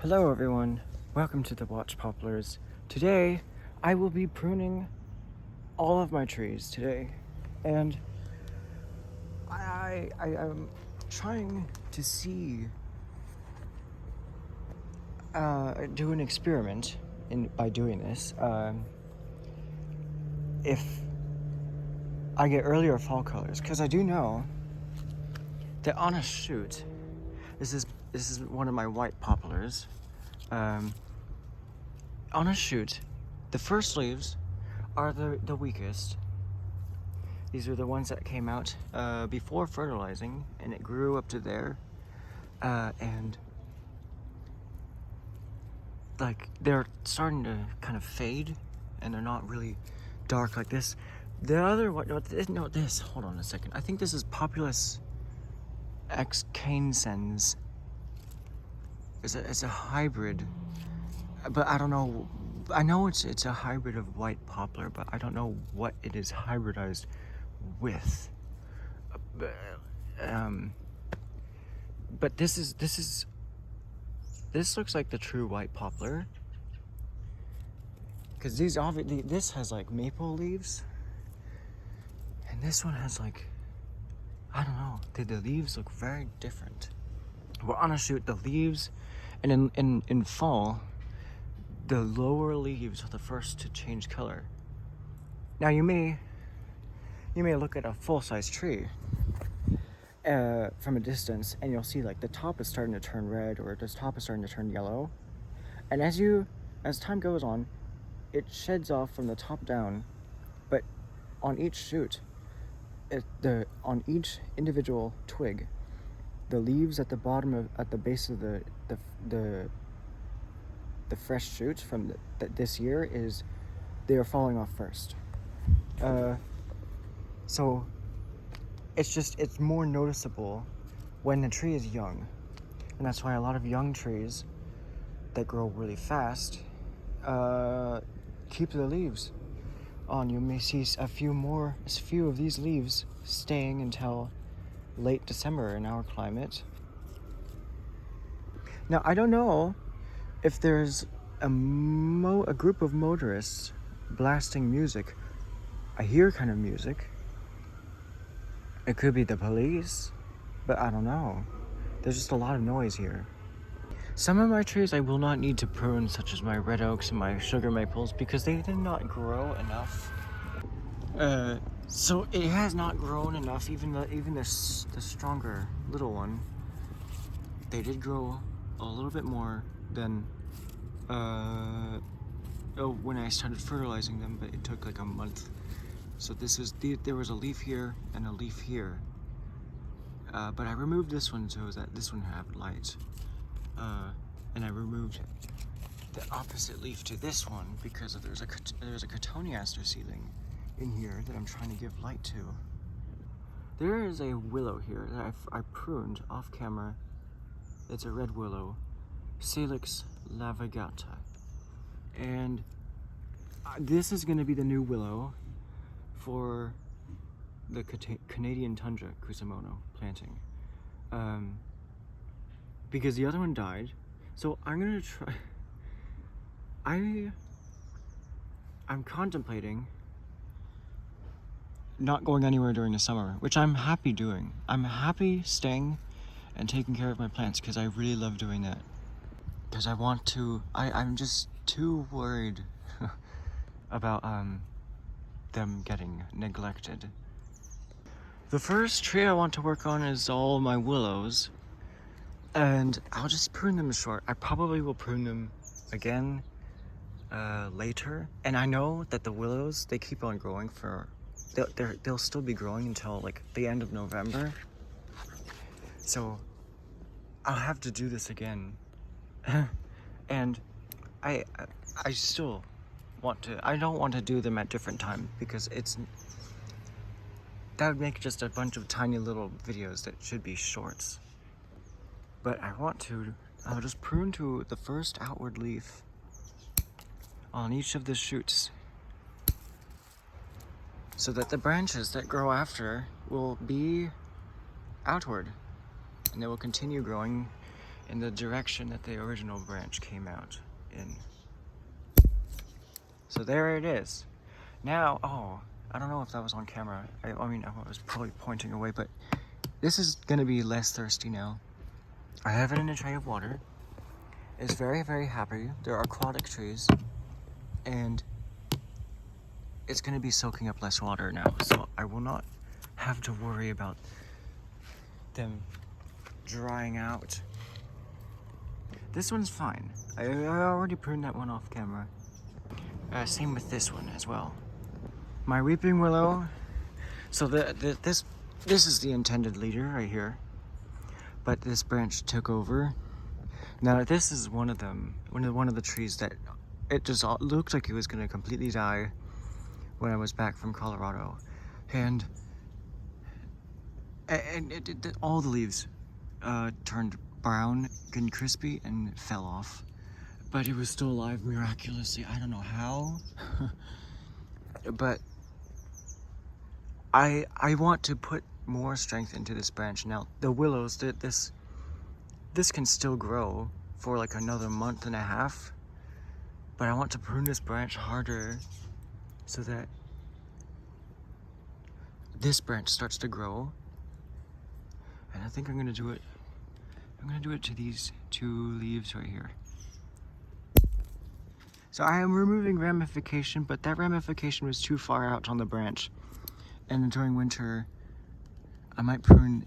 Hello everyone, welcome to the Watch Poplars. Today, I will be pruning all of my trees today, and I am trying to do an experiment by doing this. If I get earlier fall colors, because I do know that on a shoot, this is one of my white poplars. On a shoot, the first leaves are the weakest. These are the ones that came out before fertilizing, and it grew up to there, and like they're starting to kind of fade, and they're not really dark like this. The other one, no, this. Hold on a second. I think this is Populus excandescens. It's a hybrid, but I don't know. I know it's a hybrid of white poplar, but I don't know what it is hybridized with. But this looks like the true white poplar, because this has like maple leaves, and this one has like, I don't know. The leaves look very different. Well, on a shoot, the leaves, and in fall, the lower leaves are the first to change color. Now you may look at a full-size tree from a distance, and you'll see like the top is starting to turn red, or the top is starting to turn yellow. And as time goes on, it sheds off from the top down. But on each shoot, on each individual twig, the leaves at the base of the fresh shoots from this year they are falling off first. So it's more noticeable when the tree is young, and that's why a lot of young trees that grow really fast keep the leaves on. You may see a few of these leaves staying until late December in our climate. Now, I don't know if there's a group of motorists blasting music. I hear kind of music. It could be the police, but I don't know. There's just a lot of noise here. Some of my trees I will not need to prune, such as my red oaks and my sugar maples, because they did not grow enough. So it has not grown enough. Even the stronger little one, they did grow a little bit more than when I started fertilizing them, but it took like a month. So there was a leaf here and a leaf here, but I removed this one so that this one had light, and I removed the opposite leaf to this one because there's a cotoneaster seedling in here that I'm trying to give light to. There is a willow here that I pruned off camera. It's a red willow, Salix lavigata, and this is going to be the new willow for the Canadian tundra Cusamono planting, because the other one died. So I'm gonna try. I'm contemplating not going anywhere during the summer, which I'm happy doing. I'm happy staying and taking care of my plants because I really love doing that. Because I want to. I'm just too worried about them getting neglected. The first tree I want to work on is all my willows, and I'll just prune them short. I probably will prune them again later, and I know that the willows, they keep on growing they'll still be growing until like the end of November, so I'll have to do this again. And I still I don't want to do them at different times, because that would make just a bunch of tiny little videos that should be shorts. But I'll just prune to the first outward leaf on each of the shoots, so that the branches that grow after will be outward, and they will continue growing in the direction that the original branch came out in. So there it is. Now, oh, I don't know if that was on camera. I mean, I was probably pointing away, but this is gonna be less thirsty now. I have it in a tray of water. It's very, very happy. They're aquatic trees, and it's gonna be soaking up less water now, so I will not have to worry about them drying out. This one's fine. I already pruned that one off camera. Same with this one as well. My weeping willow. So this is the intended leader right here, but this branch took over. Now this is one of them, one of the trees that it just looked like it was gonna completely die when I was back from Colorado, and all the leaves turned brown and crispy and fell off, but it was still alive miraculously. I don't know how, but I want to put more strength into this branch. Now the willows, this can still grow for like another month and a half, but I want to prune this branch harder so that this branch starts to grow. And I think I'm gonna do it to these two leaves right here. So I am removing ramification, but that ramification was too far out on the branch. And during winter, I might prune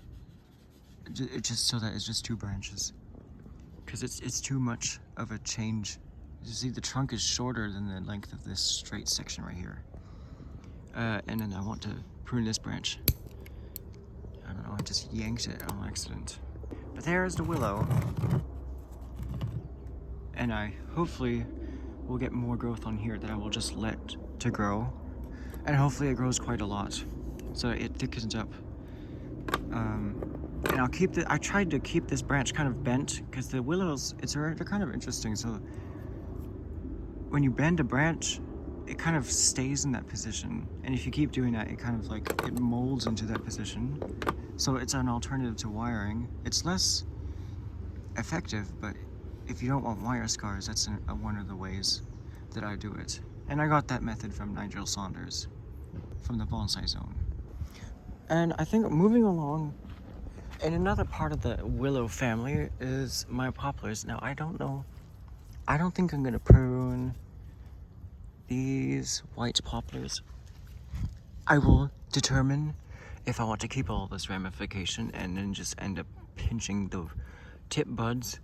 it just so that it's just two branches, because it's too much of a change. You see, the trunk is shorter than the length of this straight section right here. And then I want to prune this branch. I don't know, I just yanked it on accident. But there's the willow. And I hopefully will get more growth on here that I will just let to grow. And hopefully it grows quite a lot, so it thickens up. And I'll keep I tried to keep this branch kind of bent, because the willows, they're kind of interesting. So when you bend a branch, it kind of stays in that position. And if you keep doing that, it kind of like, it molds into that position. So it's an alternative to wiring. It's less effective, but if you don't want wire scars, that's one of the ways that I do it. And I got that method from Nigel Saunders from the Bonsai Zone. And I think moving along, and another part of the willow family is my poplars. Now I don't think I'm gonna prune these white poplars. I will determine if I want to keep all this ramification and then just end up pinching the tip buds,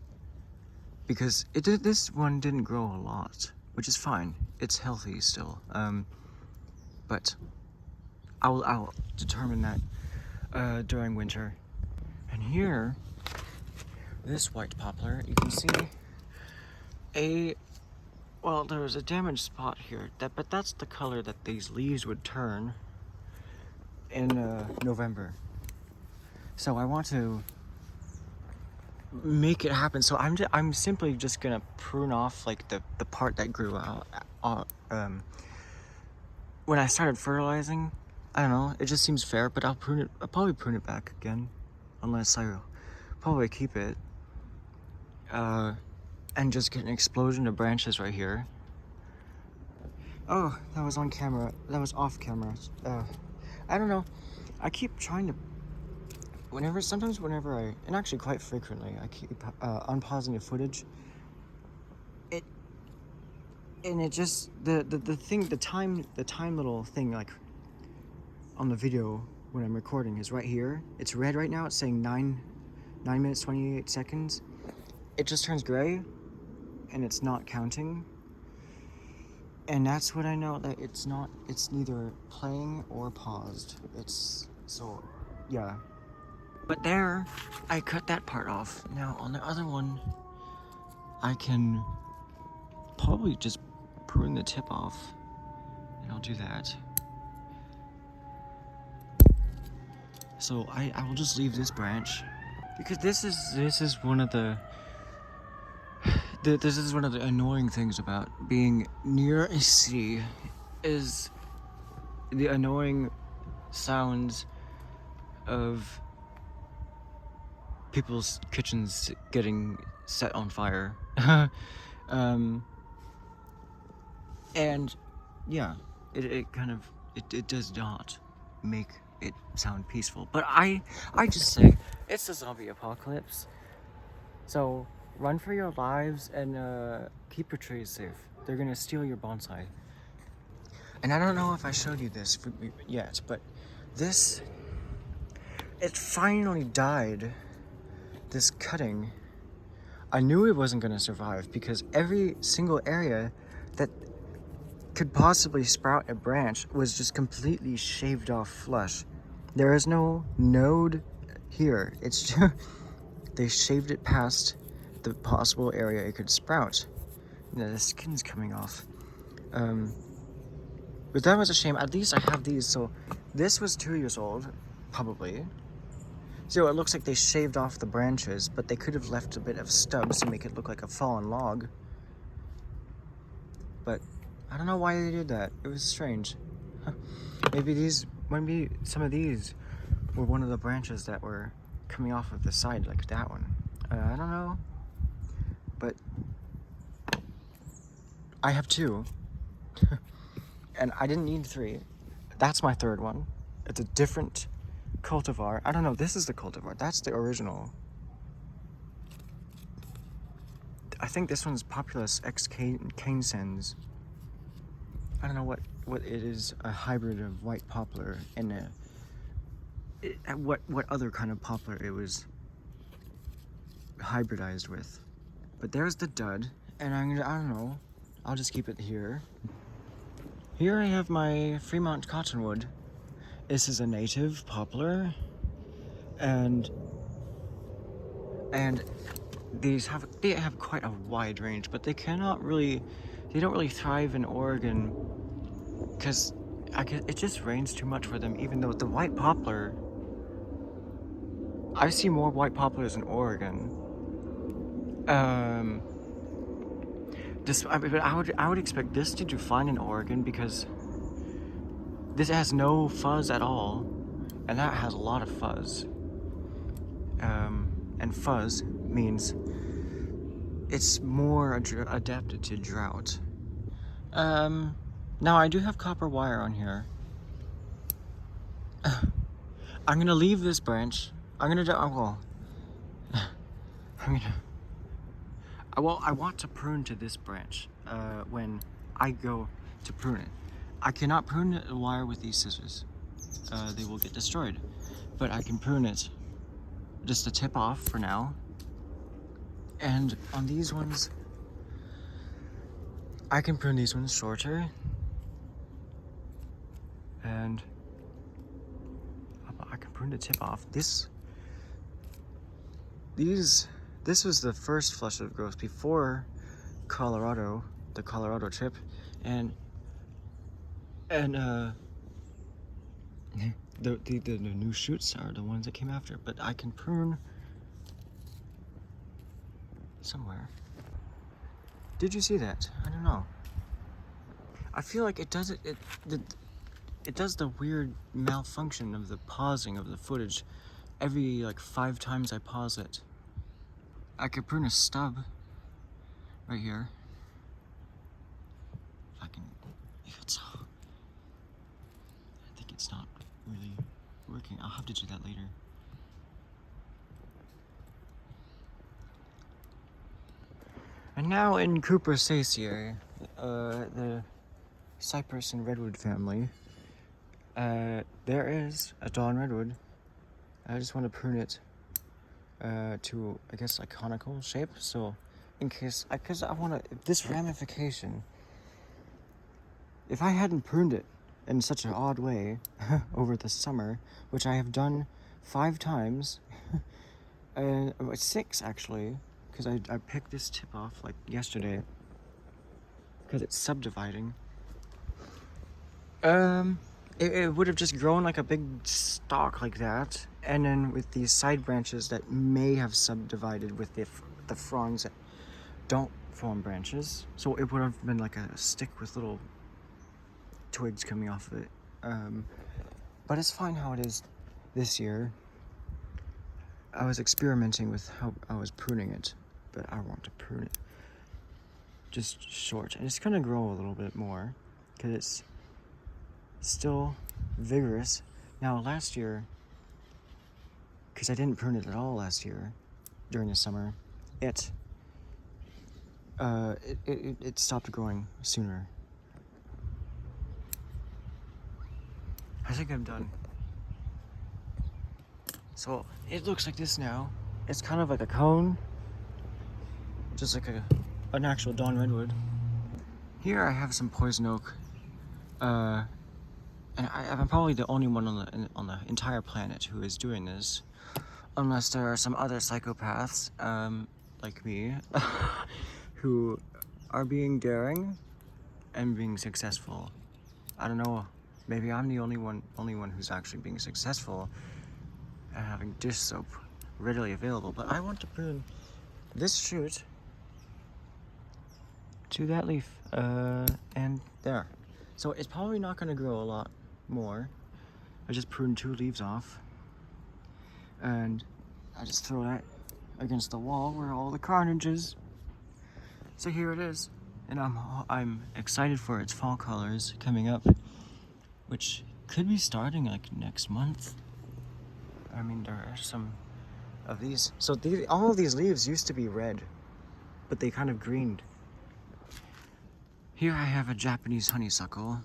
because this one didn't grow a lot, which is fine. It's healthy still. But I'll determine that during winter. And here, this white poplar, you can see well, there was a damaged spot here, but that's the color that these leaves would turn in November. So I want to make it happen. So I'm simply just gonna prune off like the part that grew out. When I started fertilizing, I don't know, it just seems fair, but I'll probably prune it back again, unless I'll probably keep it. And just get an explosion of branches right here. Oh, that was on camera. That was off camera. I don't know. I keep trying to. Sometimes whenever and actually quite frequently, I keep unpausing the footage. And it just the time little thing like on the video when I'm recording is right here. It's red right now. It's saying 9 minutes 28 seconds. It just turns gray, and it's not counting. And that's when I know that it's neither playing or paused. So, yeah. But there, I cut that part off. Now, on the other one, I can probably just prune the tip off, and I'll do that. So I will just leave this branch, because this is one of the annoying things about being near a city, is the annoying sounds of people's kitchens getting set on fire. And yeah, it kind of it does not make it sound peaceful. But I just say it's a zombie apocalypse. So run for your lives and keep your trees safe. They're gonna steal your bonsai. And I don't know if I showed you this yet, but it finally died. This cutting, I knew it wasn't gonna survive because every single area that could possibly sprout a branch was just completely shaved off flush. There is no node here. It's just, they shaved it past the possible area it could sprout. You know, the skin's coming off. But that was a shame. At least I have these. So this was 2 years old, probably. So it looks like they shaved off the branches, but they could have left a bit of stubs to make it look like a fallen log. But I don't know why they did that. It was strange. Maybe some of these were one of the branches that were coming off of the side, like that one. I don't know. But I have 2. And I didn't need 3. That's my 3rd one. It's a different cultivar. I don't know, this is the cultivar. That's the original. I think this one's Populus X canescens. I don't know what it is, a hybrid of white poplar and what other kind of poplar it was hybridized with. But there's the dud, and I don't know, I'll just keep it here. Here I have my Fremont cottonwood. This is a native poplar, and they have quite a wide range, but they don't really thrive in Oregon because it just rains too much for them. Even though the white poplar, I see more white poplars in Oregon. But I would expect this to do fine in Oregon because this has no fuzz at all, and that has a lot of fuzz. And fuzz means it's more adapted to drought. Now I do have copper wire on here. I'm gonna leave this branch. I want to prune to this branch when I go to prune it. I cannot prune the wire with these scissors. They will get destroyed. But I can prune it just the tip off for now. And on these ones, I can prune these ones shorter. And I can prune the tip off. This was the first flush of growth before Colorado, the Colorado trip, and the new shoots are the ones that came after. But I can prune somewhere. Did you see that? I don't know. I feel like it does it does the weird malfunction of the pausing of the footage every like 5 times I pause it. I could prune a stub right here. I think it's not really working. I'll have to do that later. And now in Cupressaceae, the cypress and redwood family, there is a dawn redwood. I just want to prune it to, I guess, a conical shape. So, in case, because I want to, this ramification, if I hadn't pruned it in such an odd way over the summer, which I have done 5 times, 6 actually, because I picked this tip off like yesterday, because it's subdividing. It would have just grown like a big stalk like that, and then with these side branches that may have subdivided with the fronds that don't form branches, so it would have been like a stick with little twigs coming off of it. But it's fine how it is this year. I was experimenting with how I was pruning it, but I want to prune it just short. And it's gonna grow a little bit more because it's still vigorous. Now last year, because I didn't prune it at all last year during the summer, it stopped growing sooner. I think I'm done. So it looks like this now. It's kind of like a cone, just like an actual Dawn Redwood. Here I have some poison oak, and I'm probably the only one on the entire planet who is doing this, unless there are some other psychopaths like me who are being daring and being successful. I don't know. Maybe I'm the only one who's actually being successful and having dish soap readily available. But I want to prune this shoot to that leaf and there. So it's probably not going to grow a lot more. I just pruned 2 leaves off, and I just throw that against the wall where all the carnage is. So here it is, and I'm excited for its fall colors coming up, which could be starting like next month. I mean, there are some of these. So all of these leaves used to be red, but they kind of greened. Here I have a Japanese honeysuckle.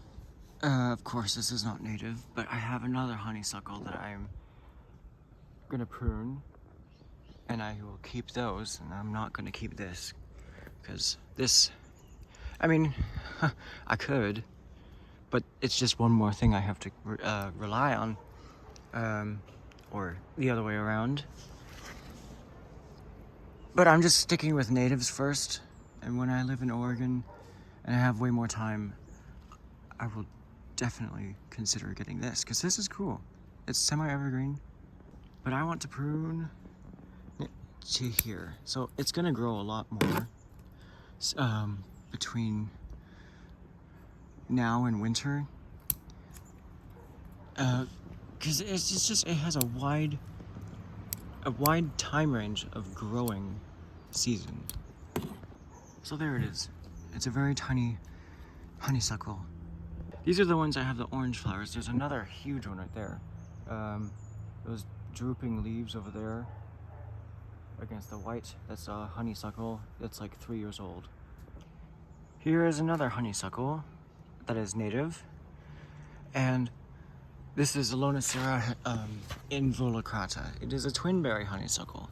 Of course, this is not native, but I have another honeysuckle that I'm gonna prune, and I will keep those, and I'm not gonna keep this, because this, I mean, I could, but it's just one more thing I have to rely on, or the other way around. But I'm just sticking with natives first, and when I live in Oregon and I have way more time, I will definitely consider getting this, because this is cool. It's semi-evergreen, but I want to prune it to here. So it's gonna grow a lot more between now and winter, because it has a wide time range of growing season. So there it is. It's a very tiny honeysuckle. These are the ones that have the orange flowers. There's another huge one right there. Those drooping leaves over there against the white. That's a honeysuckle that's like 3 years old. Here is another honeysuckle that is native, and this is Lonicera involucrata. It is a twinberry honeysuckle.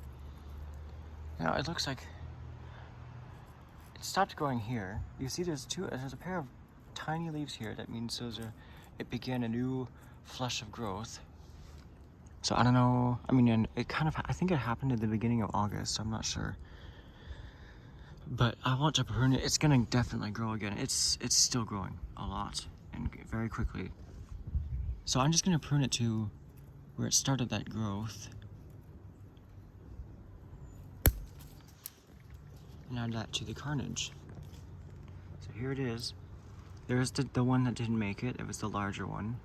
Now it looks like it stopped growing here. You see there's a pair of tiny leaves here. That means it began a new flush of growth. So I don't know, I mean, I think it happened at the beginning of August, I'm not sure. But I want to prune it. It's gonna definitely grow again. It's still growing a lot and very quickly. So I'm just gonna prune it to where it started that growth. And add that to the carnage. So here it is. There's the one that didn't make it. It was the larger one.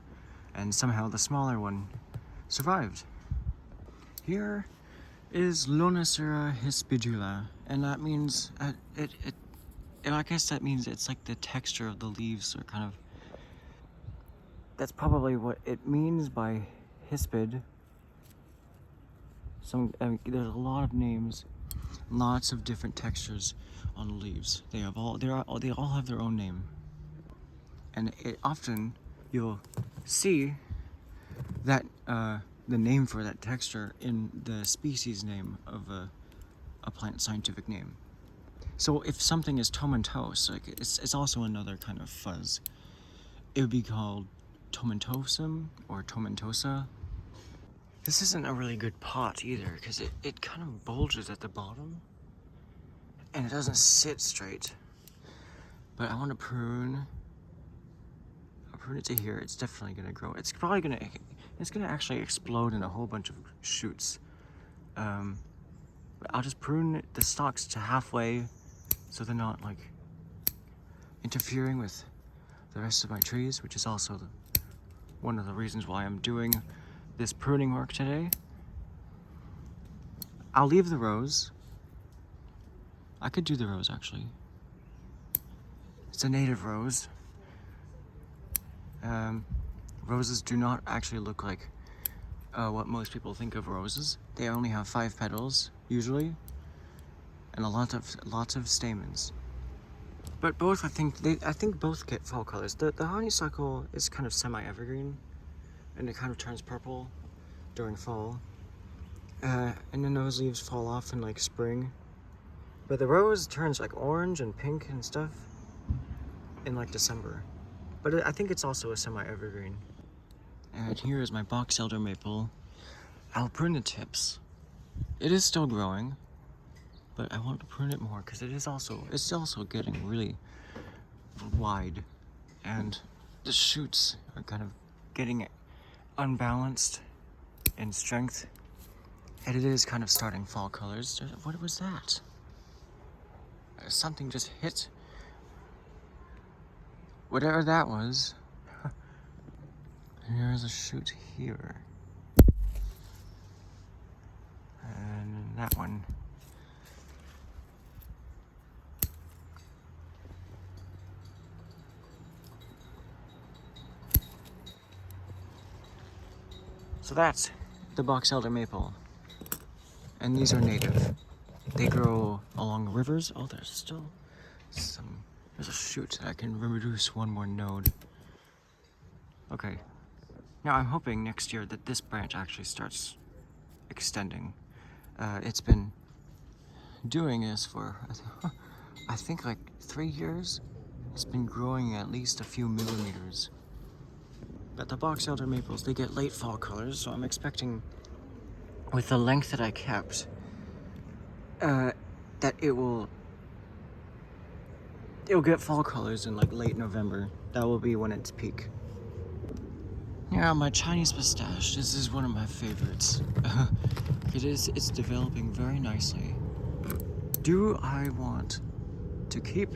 And somehow the smaller one survived. Here is Lonicera hispidula, and that means and I guess that means it's like the texture of the leaves are kind of. That's probably what it means by hispid. There's a lot of names, lots of different textures on the leaves. They all have their own name, and often you'll see that the name for that texture in the species name of a plant scientific name. So if something is tomentose, like it's also another kind of fuzz. It would be called tomentosum or tomentosa. This isn't a really good pot either, because it kind of bulges at the bottom and it doesn't sit straight. But I want to prune. I'll prune it to here. It's definitely gonna grow. It's gonna actually explode in a whole bunch of shoots. But I'll just prune the stalks to halfway so they're not like interfering with the rest of my trees, which is also one of the reasons why I'm doing this pruning work today. I'll leave the rose. I could do the rose actually. It's a native rose. Roses do not actually look like what most people think of roses. They only have 5 petals usually, and lots of stamens. But both, I think both get fall colors. The honeysuckle is kind of semi-evergreen, and it kind of turns purple during fall. And then those leaves fall off in like spring. But the rose turns like orange and pink and stuff in like December. But I think it's also a semi-evergreen. And here is my box elder maple. I'll prune the tips. It is still growing, but I want to prune it more because it's also getting really wide, and the shoots are kind of getting unbalanced in strength, and it is kind of starting fall colors. What was that? Something just hit. Whatever that was. Here's a shoot here. And that one. So that's the box elder maple. And these are native. They grow along rivers. Oh, there's still there's a shoot that I can reduce one more node. Okay. Now I'm hoping next year that this branch actually starts extending. It's been doing this for, I think like 3 years. It's been growing at least a few millimeters. But the box elder maples, they get late fall colors, so I'm expecting with the length that I kept, that it'll get fall colors in like late November. That will be when it's peak. Yeah, my Chinese pistache. This is one of my favorites. It's developing very nicely. Do I want to keep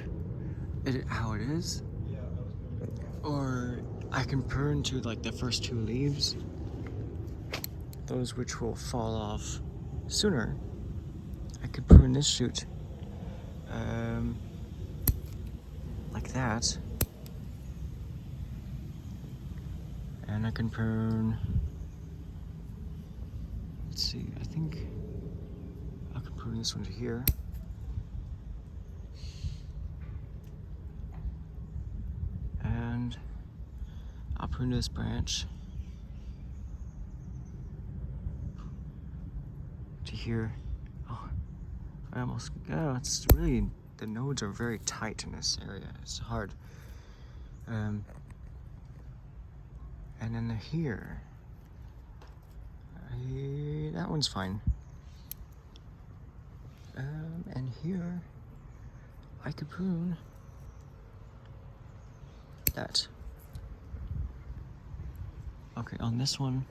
it how it is? Or I can prune to like the first 2 leaves, those which will fall off sooner. I could prune this shoot like that, and I can prune, let's see, I think I can prune this one to here. And I'll prune this branch to here. Oh, it's really, the nodes are very tight in this area. It's hard. And then here, that one's fine. And here, I could prune that. Okay, on this one,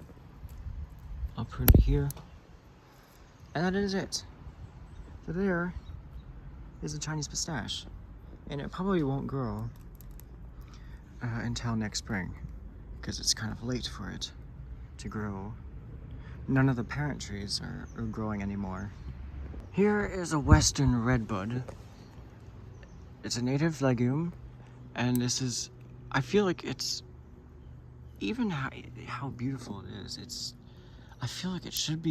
I'll prune it here. And that is it. So there is a Chinese pistache. And it probably won't grow until next spring, because it's kind of late for it to grow. None of the parent trees are growing anymore. Here is a western redbud. It's a native legume, and this is, I feel like it's, even how beautiful it is, I feel like I should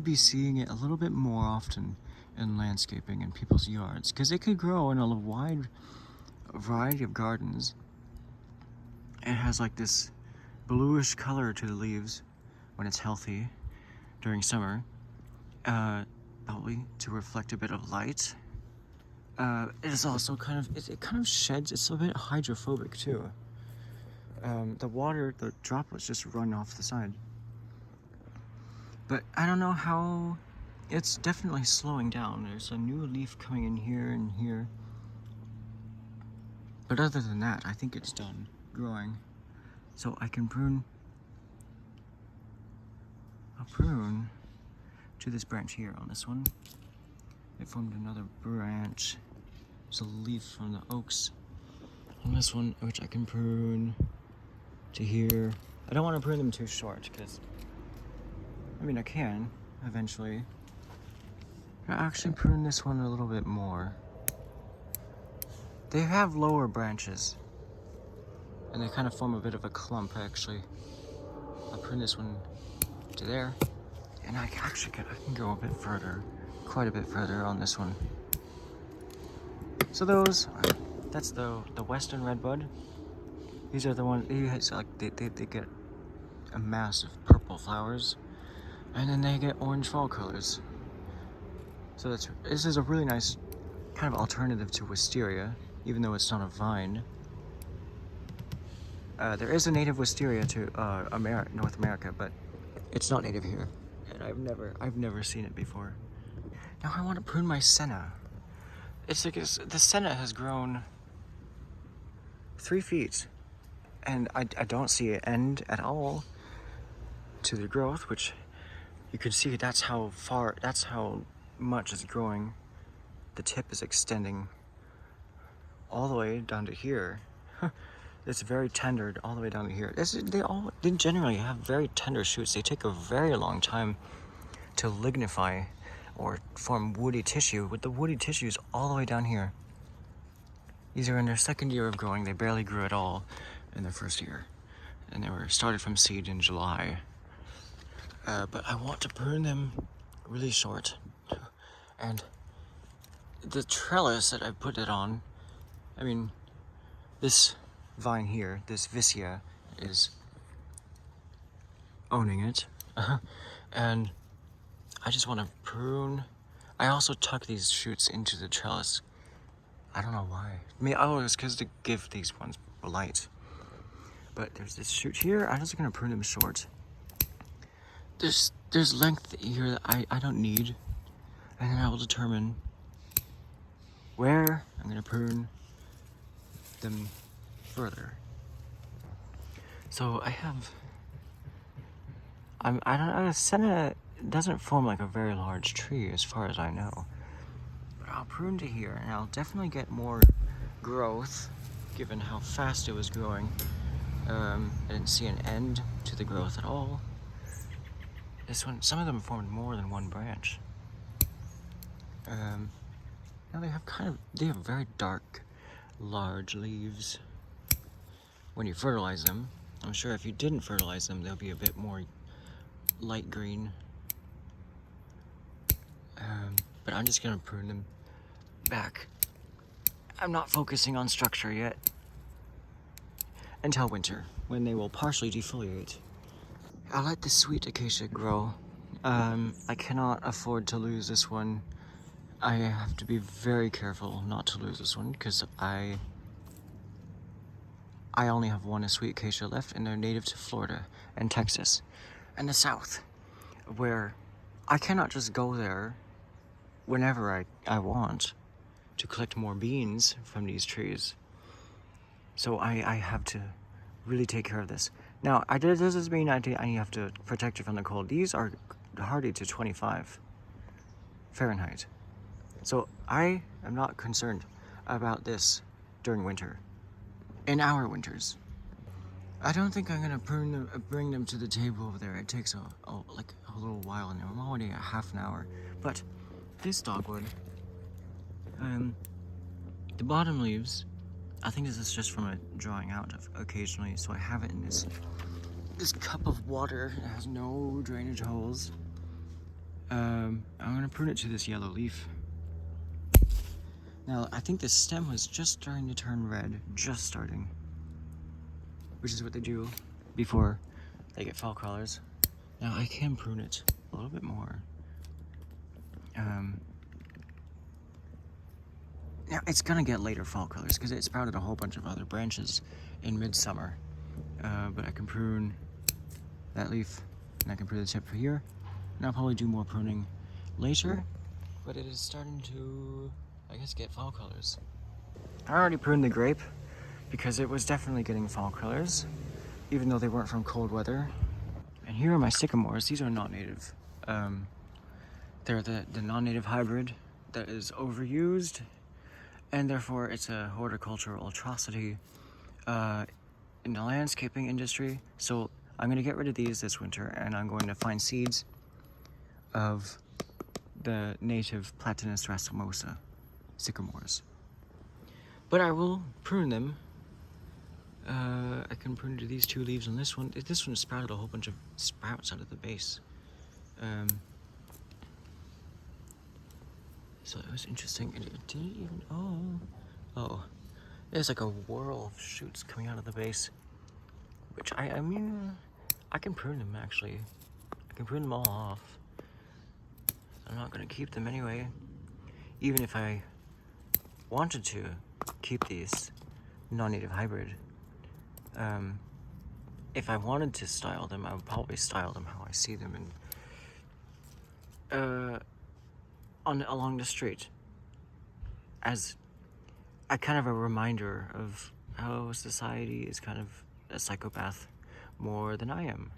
be seeing it a little bit more often in landscaping in people's yards, because it could grow in a wide variety of gardens. It has like this bluish color to the leaves when it's healthy during summer, probably to reflect a bit of light. It is also it kind of sheds, it's a bit hydrophobic too. The droplets just run off the side. But I don't know how, it's definitely slowing down. There's a new leaf coming in here and here. But other than that, I think it's done growing. So I can I'll prune to this branch here on this one. It formed another branch. There's a leaf from the oaks on this one, which I can prune to here. I don't want to prune them too short, because, I mean, I can. eventually. I'll actually prune this one a little bit more. They have lower branches, and they kind of form a bit of a clump, actually. I'll prune this one to there, and I can go a bit further, quite a bit further on this one. So that's the Western Redbud. These are the ones, they get a mass of purple flowers, and then they get orange fall colors. So this is a really nice kind of alternative to wisteria, even though it's not a vine. There is a native wisteria to North America, but it's not native here, and I've never seen it before. Now I want to prune my senna. It's like the senna has grown 3 feet, and I don't see an end at all to the growth, which you can see that's how much is growing. The tip is extending all the way down to here. It's very tender all the way down to here. They generally have very tender shoots. They take a very long time to lignify or form woody tissue, with the woody tissues all the way down here. These are in their second year of growing. They barely grew at all in their first year, and they were started from seed in July. But I want to prune them really short, and the trellis that I put it on, I mean, this vine here, this Vicia, is owning it. And I just want to prune. I also tuck these shoots into the trellis. I don't know why. It's because to give these ones light. But there's this shoot here. I'm just gonna prune them short. There's length here that I don't need, and then I will determine where I'm gonna prune them further. So I don't know, senna doesn't form like a very large tree as far as I know. But I'll prune to here, and I'll definitely get more growth given how fast it was growing. I didn't see an end to the growth at all. This one, some of them formed more than one branch. Now they have very dark, large leaves. When you fertilize them, I'm sure if you didn't fertilize them, they'll be a bit more light green. But I'm just gonna prune them back. I'm not focusing on structure yet until winter, when they will partially defoliate. I let the sweet acacia grow. I cannot afford to lose this one. I have to be very careful not to lose this one, because I only have one sweet acacia left, and they're native to Florida and Texas and the South, where I cannot just go there whenever I want to collect more beans from these trees. So I have to really take care of this. Now, this doesn't mean I have to protect it from the cold. These are hardy to 25 Fahrenheit. So I am not concerned about this during winter. In our winters. I don't think I'm gonna bring them to the table over there. It takes a little while, and I'm already at half an hour. But this dogwood, the bottom leaves, I think this is just from it drawing out occasionally. So I have it in this cup of water that has no drainage holes. I'm gonna prune it to this yellow leaf. Now, I think the stem was just starting to turn red, just starting, which is what they do before they get fall colors. Now, I can prune it a little bit more. Now, it's gonna get later fall colors because it sprouted a whole bunch of other branches in midsummer. But I can prune that leaf, and I can prune the tip here, and I'll probably do more pruning later. But it is starting to, I guess, get fall colors. I already pruned the grape because it was definitely getting fall colors, even though they weren't from cold weather. And here are my sycamores. These are not native. They're the non-native hybrid that is overused, and therefore it's a horticultural atrocity in the landscaping industry. So I'm gonna get rid of these this winter, and I'm going to find seeds of the native Platanus racemosa sycamores. But I will prune them. I can prune to these 2 leaves on this one. This one sprouted a whole bunch of sprouts out of the base. So it was interesting. It didn't even, oh, there's like a whirl of shoots coming out of the base, which I mean, I can prune them actually. I can prune them all off. I'm not gonna keep them anyway. Even if I wanted to keep these non-native hybrid, if I wanted to style them, I would probably style them how I see them along the street, as a kind of a reminder of how society is kind of a psychopath more than I am,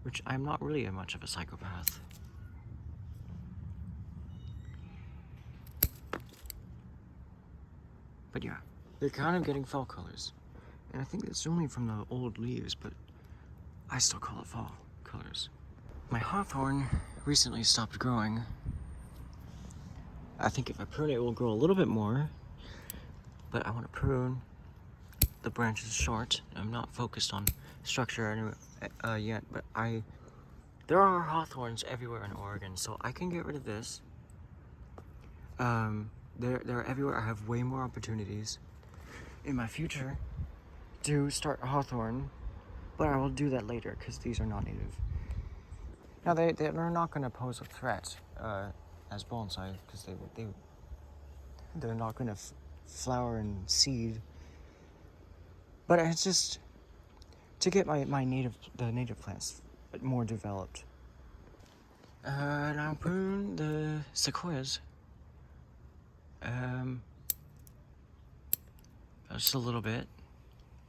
which I'm not really much of a psychopath. But yeah, they're kind of getting fall colors, and I think it's only from the old leaves, but I still call it fall colors. My hawthorn recently stopped growing. I think if I prune it, it will grow a little bit more, but I want to prune the branches short. I'm not focused on structure yet, but there are hawthorns everywhere in Oregon, so I can get rid of this. They're everywhere. I have way more opportunities in my future to start a hawthorn, but I will do that later because these are not native. Now they're not going to pose a threat as bonsai because they're not going to flower and seed. But it's just to get the native plants more developed. Now prune the sequoias. Just a little bit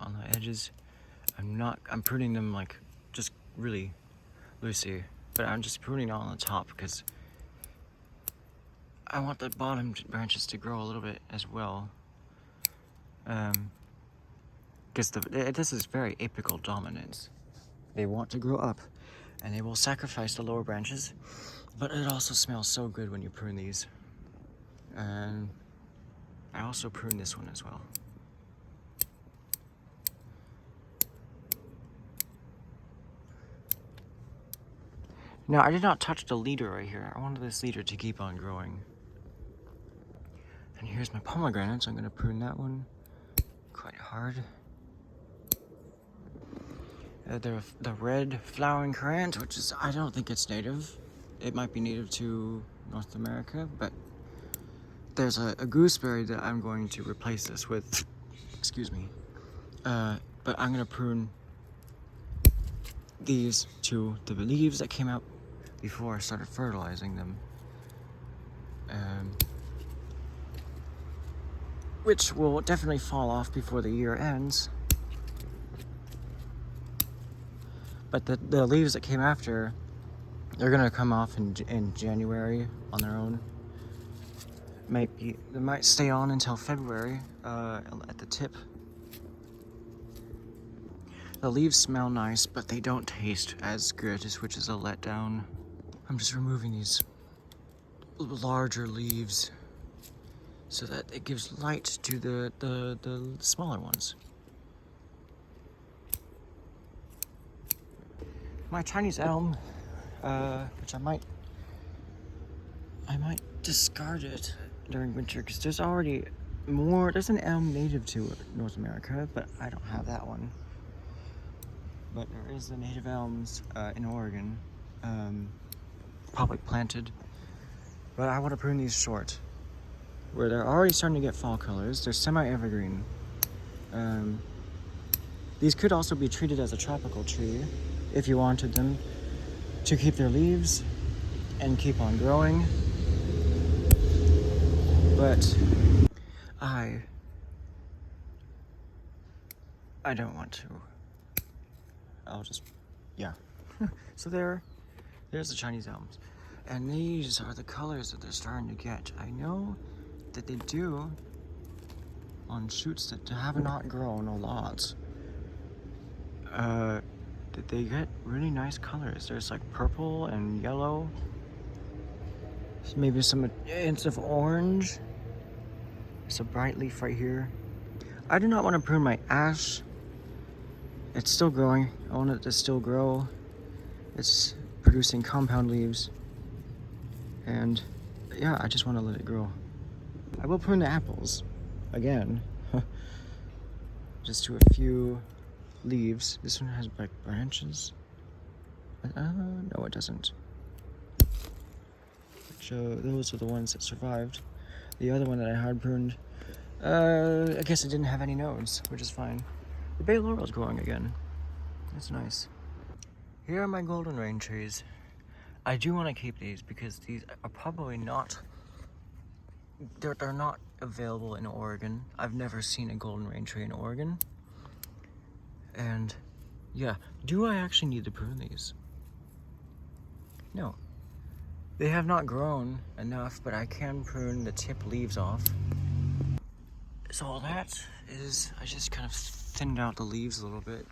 on the edges. I'm pruning them like just really loosey, but I'm just pruning on the top because I want the bottom branches to grow a little bit as well. Because this is very apical dominance. They want to grow up, and they will sacrifice the lower branches, but it also smells so good when you prune these. And I also prune this one as well. Now, I did not touch the leader right here. I wanted this leader to keep on growing. And here's my pomegranates. I'm gonna prune that one quite hard. The red flowering currant, which is, I don't think it's native. It might be native to North America, but there's a gooseberry that I'm going to replace this with. Excuse me. But I'm gonna prune these to the leaves that came out before I started fertilizing them. Which will definitely fall off before the year ends. But the leaves that came after, they're gonna come off in January on their own. They might stay on until February at the tip. The leaves smell nice, but they don't taste as good, which is a letdown. I'm just removing these larger leaves so that it gives light to the smaller ones. My Chinese elm, which I might discard it during winter because there's an elm native to North America, but I don't have that one. But there is the native elms in Oregon, probably planted. But I want to prune these short, where they're already starting to get fall colors. They're semi-evergreen. These could also be treated as a tropical tree if you wanted them to keep their leaves and keep on growing. But I don't want to. I'll just, yeah. So there's the Chinese elms. And these are the colors that they're starting to get. I know that they do on shoots that have not grown a lot. That they get really nice colors. There's like purple and yellow Maybe some hints of orange. It's a bright leaf right here. I do not want to prune my ash. It's still growing. I want it to still grow. It's producing compound leaves. And yeah, I just want to let it grow. I will prune the apples again. Just to a few leaves. This one has like branches. No, it doesn't. Which, those are the ones that survived. The other one that I had pruned, I guess it didn't have any nodes, which is fine. The bay laurel's growing again. That's nice. Here are my golden rain trees. I do want to keep these because these are probably not, they're not available in Oregon. I've never seen a golden rain tree in Oregon. And yeah, do I actually need to prune these? No. They have not grown enough, but I can prune the tip leaves off. So all that is, I just kind of thinned out the leaves a little bit.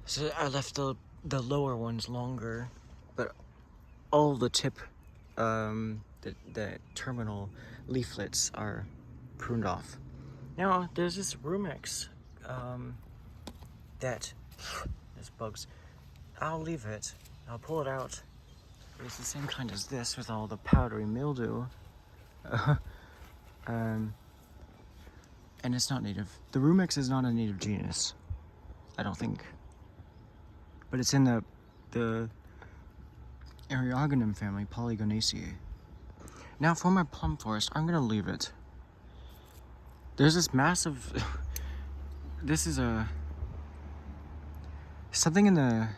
So I left the lower ones longer, but all the tip, the terminal leaflets are pruned off. Now there's this Rumex that, there's bugs. I'll leave it. I'll pull it out. It's the same kind as this with all the powdery mildew. And it's not native. The Rumex is not a native genus, I don't think. But it's in the Eriogonum family, Polygonaceae. Now for my plum forest, I'm gonna leave it. There's this massive, this is something in the,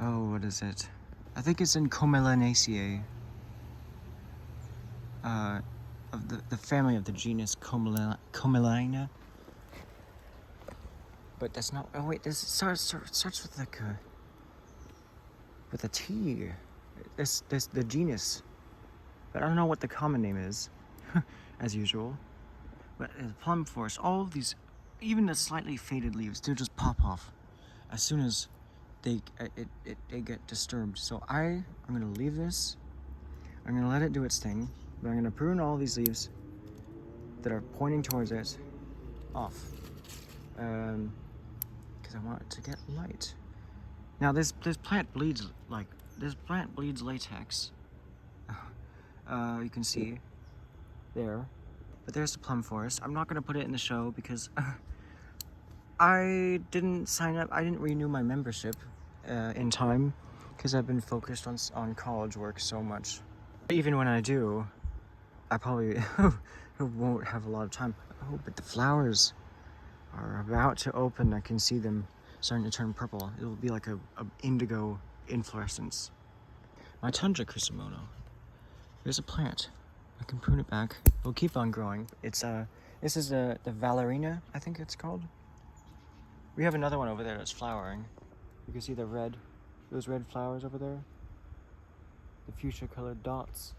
oh, what is it? I think it's in Commelinaceae, of the family of the genus Commelina. But that's not, oh wait, this starts with like with a T. This the genus. But I don't know what the common name is, as usual. But the plum forest, all of these, even the slightly faded leaves, they'll just pop off as soon as they get disturbed. So I'm gonna leave this. I'm gonna let it do its thing, but I'm gonna prune all these leaves that are pointing towards it off, because I want it to get light. Now this plant bleeds latex. You can see there, but there's the plum forest. I'm not gonna put it in the show because I didn't sign up. I didn't renew my membership in time because I've been focused on college work so much. Even when I do, I probably won't have a lot of time. Oh, but the flowers are about to open. I can see them starting to turn purple. It will be like a indigo inflorescence. My tundra chrysomono. There's a plant. I can prune it back. It'll keep on growing. It's this is the Valerina, I think it's called. We have another one over there that's flowering. You can see those red flowers over there. The fuchsia colored dots.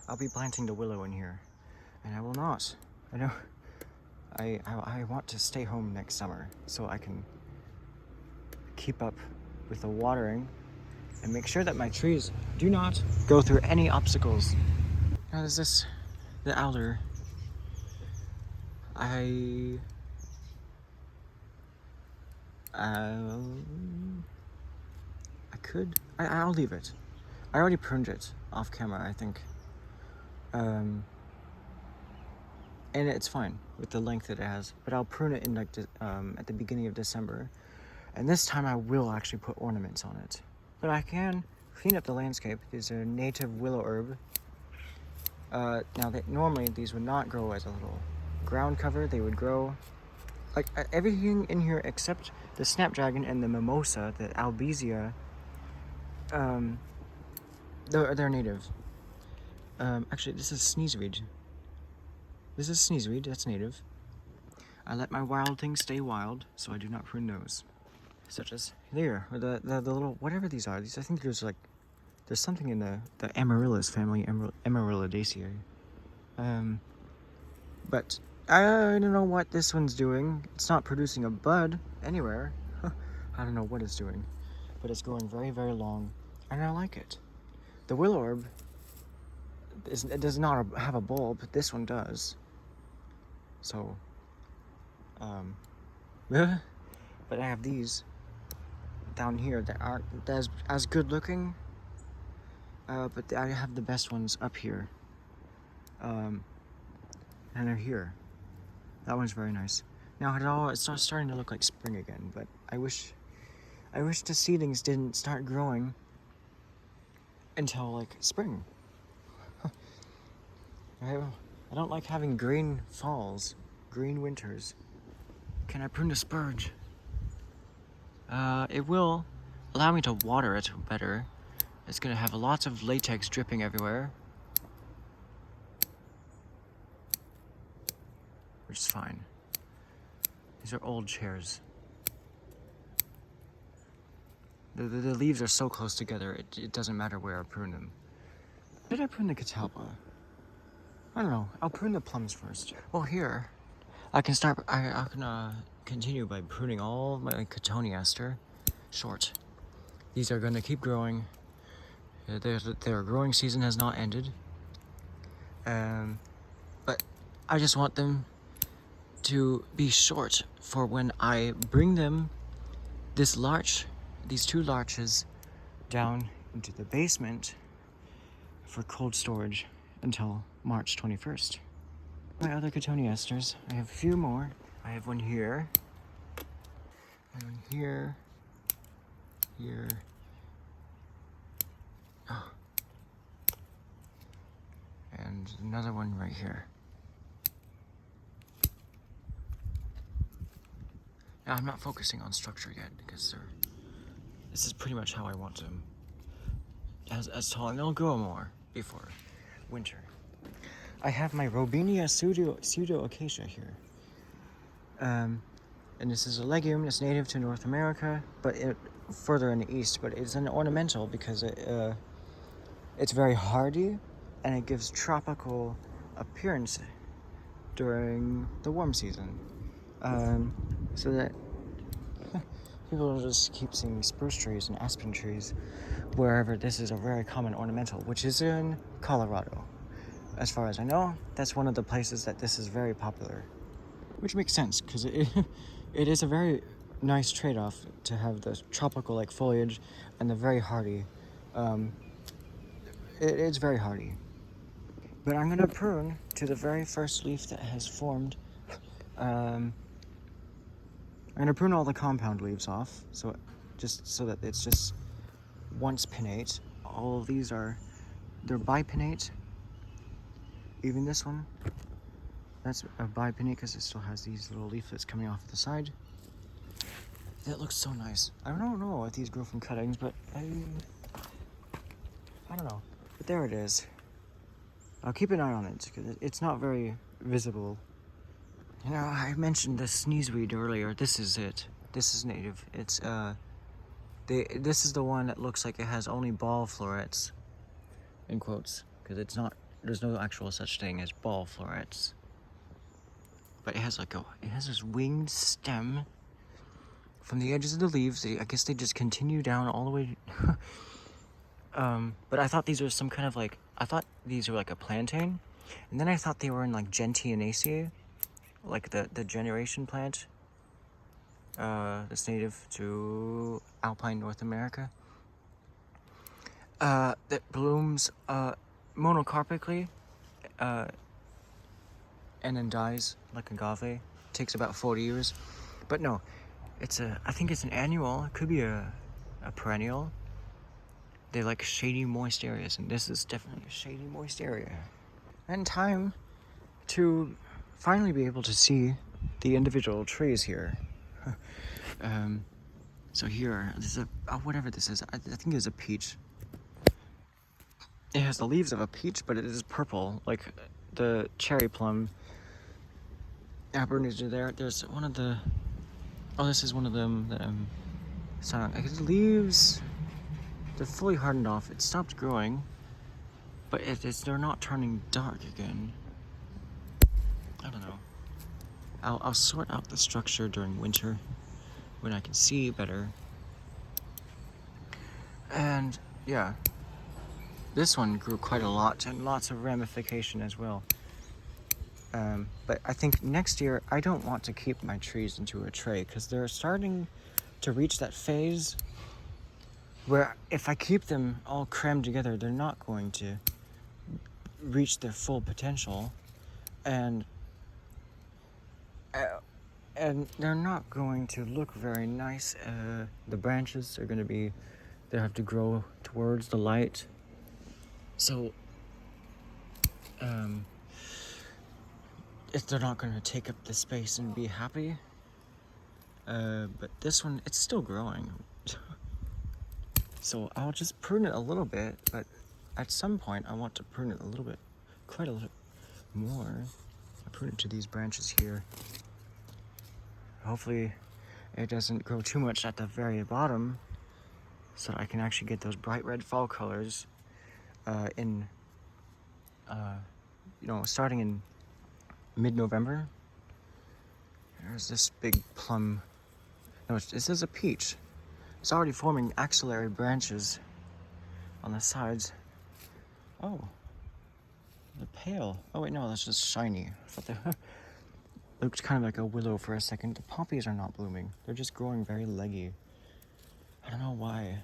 I'll be planting the willow in here. And I will not. I know. I want to stay home next summer so I can keep up with the watering and make sure that my trees do not go through any obstacles. Now there's this, the alder. I'll leave it. I already pruned it off camera, I think. And it's fine with the length that it has, but I'll prune it in like at the beginning of December. And this time I will actually put ornaments on it. But I can clean up the landscape. These are native willow herb. Now that normally these would not grow as a little ground cover. They would grow like everything in here except the snapdragon and the mimosa, the albizia. They're native. Actually, this is sneezeweed. This is sneezeweed, that's native. I let my wild things stay wild, so I do not prune those. Such as there, or the little, whatever these are. These, I think there's something in the Amaryllis family, Amaryllidaceae. But I don't know what this one's doing. It's not producing a bud anywhere. I don't know what it's doing, but it's growing very, very long, and I like it. The willow herb it does not have a bulb. This one does. So, but I have these down here that aren't as good looking. But I have the best ones up here. And they're here. That one's very nice. Now it's starting to look like spring again, but I wish the seedlings didn't start growing until like spring. I don't like having green falls, green winters. Can I prune the spurge? It will allow me to water it better. It's gonna have lots of latex dripping everywhere, which is fine. These are old chairs. The leaves are so close together, it doesn't matter where I prune them. Did I prune the catalpa? I don't know. I'll prune the plums first. Well, here, I can continue by pruning all my cotoneaster short. These are gonna keep growing. Their growing season has not ended. But I just want them to be short for when I bring them these two larches down into the basement for cold storage until March 21st. My other cotoneasters, I have a few more. I have one here, and one here, oh. And another one right here. Now, I'm not focusing on structure yet because this is pretty much how I want them. As tall, and they'll grow more before winter. I have my Robinia pseudo acacia here. And this is a legume that's native to North America, but further in the east. But it's an ornamental because it's very hardy, and it gives tropical appearance during the warm season. So that people just keep seeing spruce trees and aspen trees wherever this is a very common ornamental, which is in Colorado. As far as I know, that's one of the places that this is very popular. Which makes sense, because it is a very nice trade-off to have the tropical like foliage and the very hardy. It's very hardy. But I'm gonna prune to the very first leaf that has formed. I'm gonna prune all the compound leaves off, so that it's just once pinnate. All of these they're bipinnate. Even this one, that's a bipinnate because it still has these little leaflets coming off the side. That looks so nice. I don't know if these grow from cuttings, but I don't know. But there it is. I'll keep an eye on it because it's not very visible. You know, I mentioned the sneezeweed earlier. This is it. This is native. It's this is the one that looks like it has only ball florets, in quotes, because it's not. There's no actual such thing as ball florets. But it has this winged stem from the edges of the leaves. I guess they just continue down all the way. But I thought these were some kind of I thought these were like a plantain, and then I thought they were in like Gentianaceae, like the generation plant. That's native to alpine North America. That blooms monocarpically, and then dies like agave. Takes about 40 years, but no, I think it's an annual. It could be a perennial. They like shady, moist areas, and this is definitely a shady, moist area. And time to finally be able to see the individual trees here. So here, this is whatever this is. I think it's a peach. It has the leaves of a peach, but it is purple, like the cherry plum. Aborigines are there. There's one of the. Oh, this is one of them that I'm selling. The leaves, they're fully hardened off. It stopped growing, but they're not turning dark again. I don't know. I'll sort out the structure during winter when I can see better. And yeah. this one grew quite a lot and lots of ramification as well. But I think next year I don't want to keep my trees into a tray because they're starting to reach that phase where if I keep them all crammed together, they're not going to reach their full potential, and they're not going to look very nice. The branches are going to be, they have to grow towards the light. So, if they're not going to take up the space and be happy. But this one, it's still growing. So I'll just prune it a little bit, but at some point I want to prune it a little bit, quite a little more. I prune it to these branches here. Hopefully it doesn't grow too much at the very bottom so that I can actually get those bright red fall colors starting in mid-November. There's this big plum. No, this is a peach. It's already forming axillary branches on the sides. Oh, they're pale. Oh wait, no, that's just shiny. I thought they looked kind of like a willow for a second. The poppies are not blooming. They're just growing very leggy. I don't know why.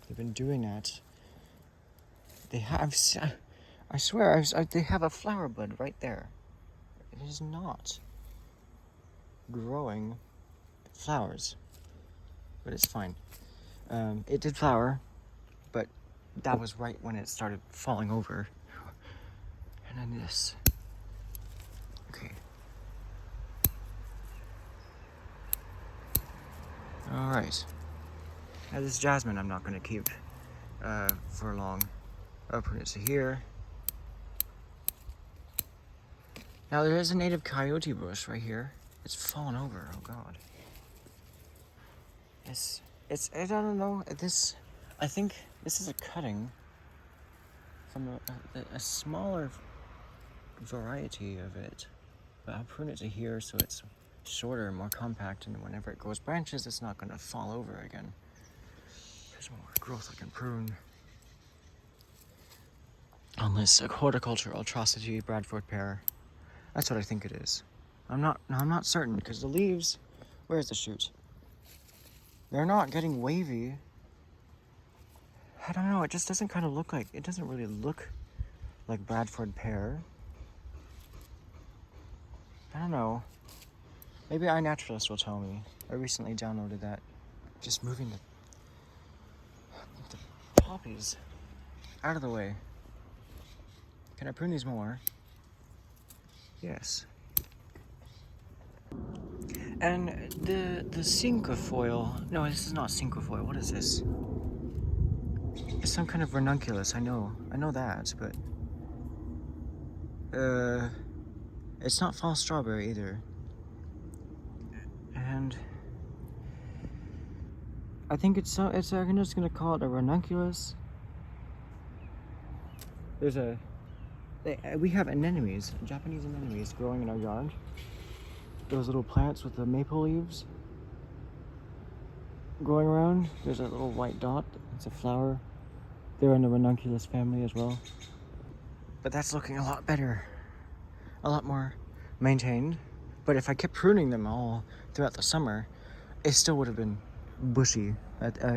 They've been doing that. They have, I swear, they have a flower bud right there. It is not growing flowers, but it's fine. It did flower, but that was right when it started falling over. And then this. Okay. All right. Now this jasmine I'm not going to keep for long. I'll put it to here. Now there is a native coyote bush right here. It's fallen over. Oh God. I don't know. I think this is a cutting from a smaller variety of it. But I'll prune it to here so it's shorter and more compact, and whenever it grows branches, it's not going to fall over again. There's more growth I can prune. On this horticultural atrocity, Bradford pear. That's what I think it is. I'm not certain because the leaves. Where's the shoot? They're not getting wavy. I don't know. It just doesn't kind of look like. It doesn't really look like Bradford pear. I don't know. Maybe iNaturalist will tell me. I recently downloaded that. Just moving the poppies out of the way. Can I prune these more? Yes. And the cinquefoil. No, this is not cinquefoil. What is this? It's some kind of ranunculus. I know that, but it's not false strawberry either. And I think I'm just gonna call it a ranunculus. We have anemones, Japanese anemones, growing in our yard. Those little plants with the maple leaves growing around. There's a little white dot. It's a flower. They're in the ranunculus family as well. But that's looking a lot better, a lot more maintained. But if I kept pruning them all throughout the summer, it still would have been bushy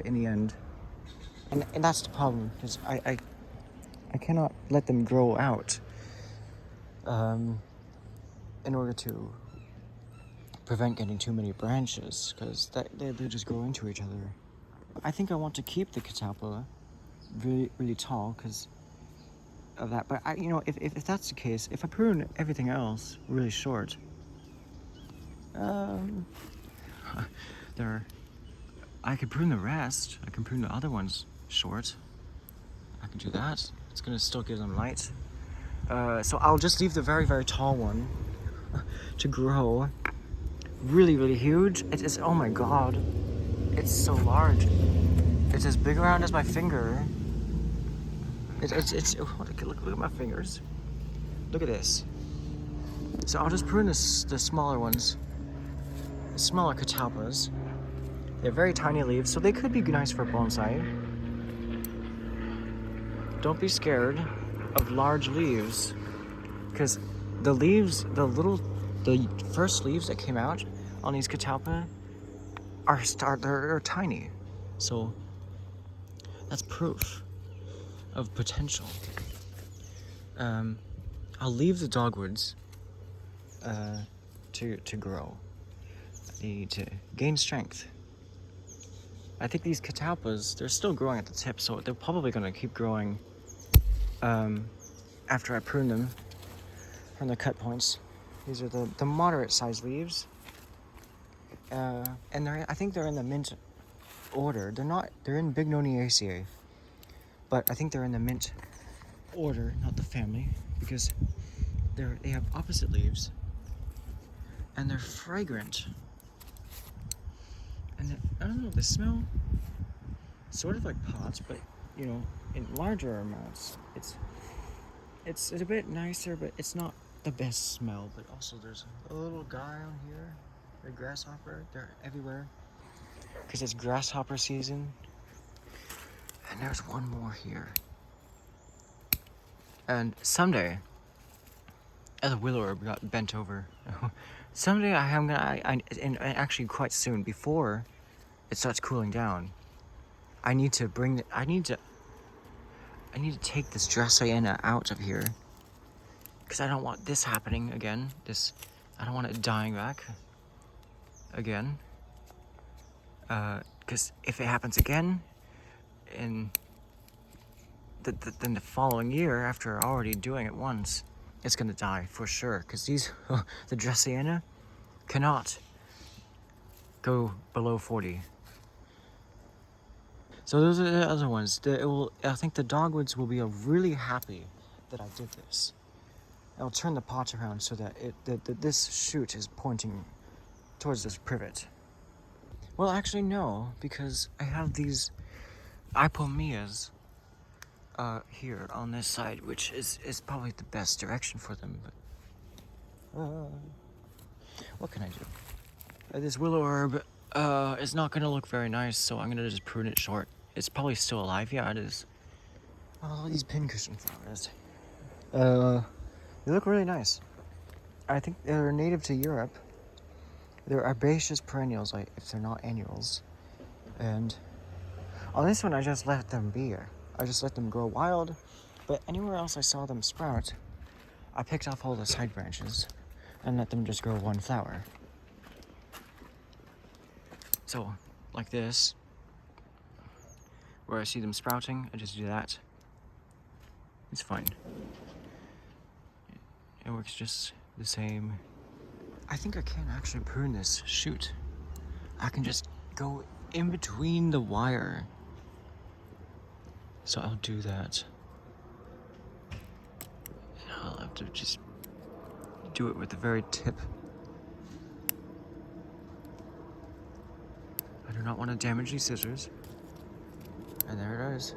in the end. And that's the problem, because I cannot let them grow out in order to prevent getting too many branches, because they just grow into each other. I think I want to keep the catalpa really, really tall because of that. But if that's the case, if I prune everything else really short, I could prune the rest. I can prune the other ones short. I can do that. It's gonna still give them light. So I'll just leave the very, very tall one to grow really, really huge. It is, oh my God, it's so large. It's as big around as my finger. Look at my fingers. Look at this. So I'll just prune the smaller ones, the smaller catalpas. They're very tiny leaves, so they could be nice for bonsai. don't be scared of large leaves, because the leaves, the first leaves that came out on these catalpa they're tiny. So that's proof of potential. I'll leave the dogwoods to grow. They need to gain strength. I think these catalpas, they're still growing at the tip, so they're probably going to keep growing after I prune them from the cut points. These are the moderate sized leaves. And I think they're in the mint order. They're in Bignoniaceae, but I think they're in the mint order, not the family, because they have opposite leaves, and they're fragrant. And I don't know, they smell sort of like pots, but you know, in larger amounts. It's a bit nicer, but it's not the best smell. But also, there's a little guy on here, a grasshopper. They're everywhere because it's grasshopper season. And there's one more here. And someday, as a willow herb got bent over, someday and actually quite soon, before it starts cooling down, I need to take this Dracaena out of here, because I don't want this happening again. I don't want it dying back again. Because if it happens again, then the following year, after already doing it once, it's gonna die for sure. Because the Dracaena cannot go below 40. So those are the other ones. I think the dogwoods will be really happy that I did this. I'll turn the pot around so that this shoot is pointing towards this privet. Well, actually no, because I have these ipomoeas here on this side, which is probably the best direction for them. But what can I do? This willow herb is not gonna look very nice, so I'm gonna just prune it short. It's probably still alive. Yeah, it is. Oh, these pincushion flowers. They look really nice. I think they're native to Europe. They're herbaceous perennials, like if they're not annuals. And on this one, I just let them be. I just let them grow wild. But anywhere else I saw them sprout, I picked off all the side branches and let them just grow one flower. So, like this, where I see them sprouting, I just do that. It's fine. It works just the same. I think I can actually prune this shoot. I can just go in between the wire. So I'll do that. I'll have to just do it with the very tip. I do not want to damage these scissors. And there it is.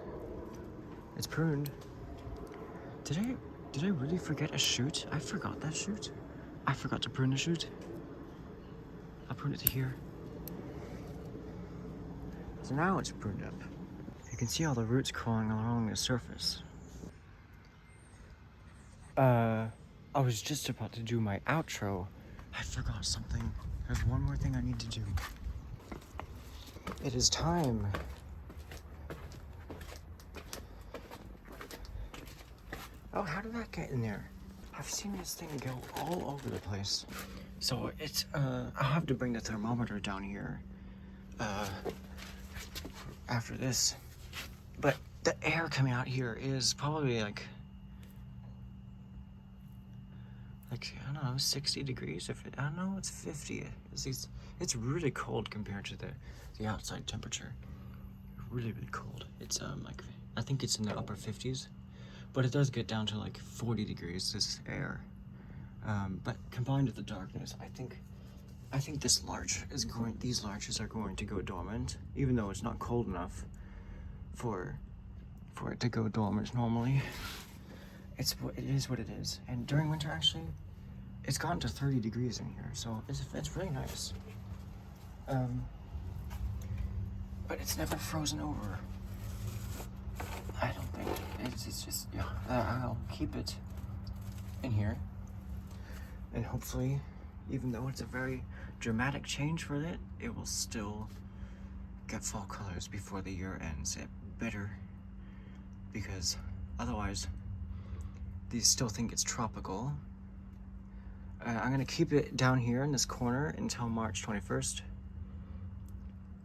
It's pruned. Did I really forget a shoot? I forgot that shoot. I forgot to prune the shoot. I'll prune it to here. So now it's pruned up. You can see all the roots crawling along the surface. I was just about to do my outro. I forgot something. There's one more thing I need to do. It is time. Oh, how did that get in there? I've seen this thing go all over the place. So it's, I'll have to bring the thermometer down here, after this. But the air coming out here is probably like, I don't know, 60 degrees. I don't know, it's 50. It's really cold compared to the outside temperature. Really, really cold. It's, I think it's in the upper 50s. But it does get down to like 40 degrees, this air. But combined with the darkness, I think these larches are going to go dormant, even though it's not cold enough for it to go dormant normally. It is what it is. And during winter, actually, it's gotten to 30 degrees in here, so it's really nice. But it's never frozen over. I don't think. it's just, yeah, I'll keep it in here. And hopefully, even though it's a very dramatic change for it, it will still get fall colors before the year ends. It better, because otherwise, these still think it's tropical. I'm gonna keep it down here in this corner until March 21st.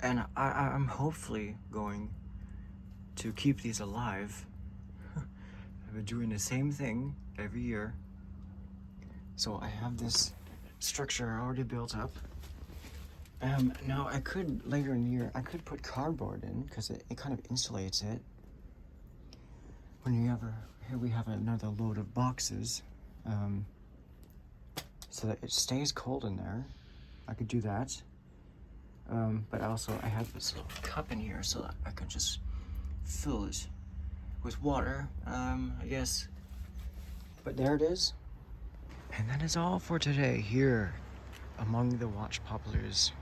And I'm hopefully going to keep these alive. I've been doing the same thing every year. So I have this structure already built up. Now I could, later in the year, I could put cardboard in because it kind of insulates it. Here we have another load of boxes, so that it stays cold in there. I could do that. But also I have this little cup in here so that I can just fill it with water, I guess. But there it is. And that is all for today here among the watch poplars.